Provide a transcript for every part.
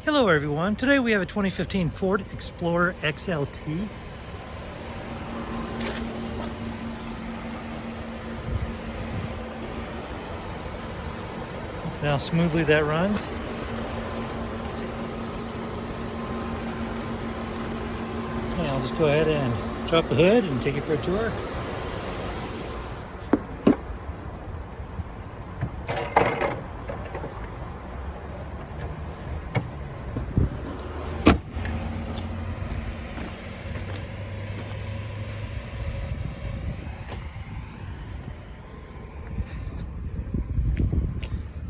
Hello everyone, today we have a 2015 Ford Explorer XLT. This is how smoothly that runs. Okay, I'll just go ahead and drop the hood and take it for a tour.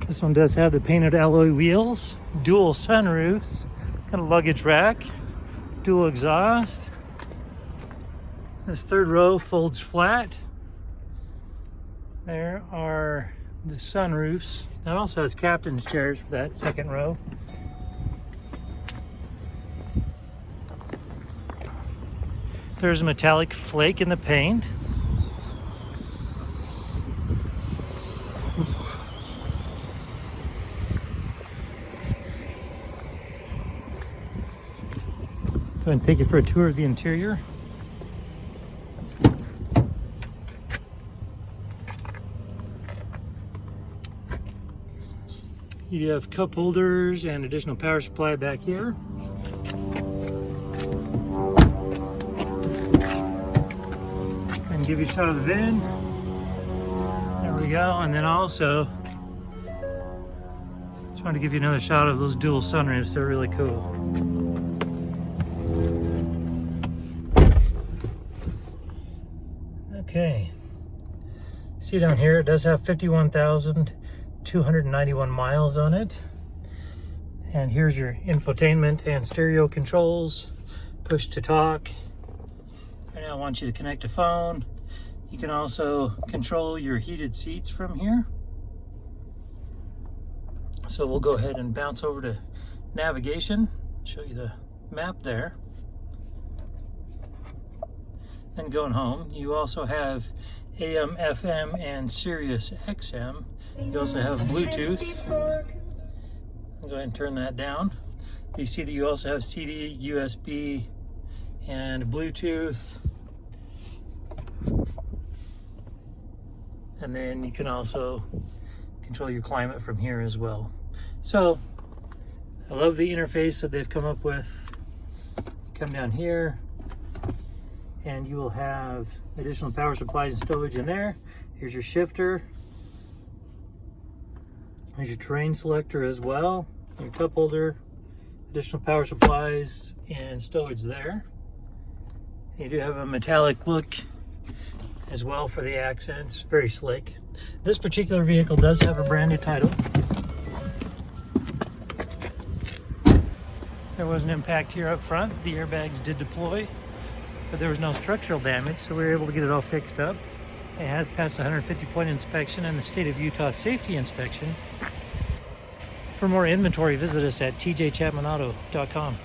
This one does have the painted alloy wheels, dual sunroofs, got a luggage rack, dual exhaust. This third row folds flat. There are the sunroofs. It also has captain's chairs for that second row. There's a metallic flake in the paint. Go ahead and take you for a tour of the interior. You have cup holders and additional power supply back here. And give you a shot of the VIN. There we go. And then also, just wanted to give you another shot of those dual sunroofs. They're really cool. Okay, see down here, it does have 51,291 miles on it. And here's your infotainment and stereo controls, push to talk. Right now I want you to connect a phone. You can also control your heated seats from here. So we'll go ahead and bounce over to navigation, show you the map there. Then going home, you also have AM, FM, and Sirius XM. You also have Bluetooth. I'll go ahead and turn that down. You see that you also have CD, USB, and Bluetooth. And then you can also control your climate from here as well. So, I love the interface that they've come up with. Come down here, and you will have additional power supplies and stowage in there. Here's your shifter. Here's your terrain selector as well. Your cup holder, additional power supplies and stowage there. You do have a metallic look as well for the accents, very slick. This particular vehicle does have a brand new title. There was an impact here up front. The airbags did deploy, but there was no structural damage, so we were able to get it all fixed up. It has passed a 150-point inspection and the state of Utah safety inspection. For more inventory, visit us at tjchapmanauto.com.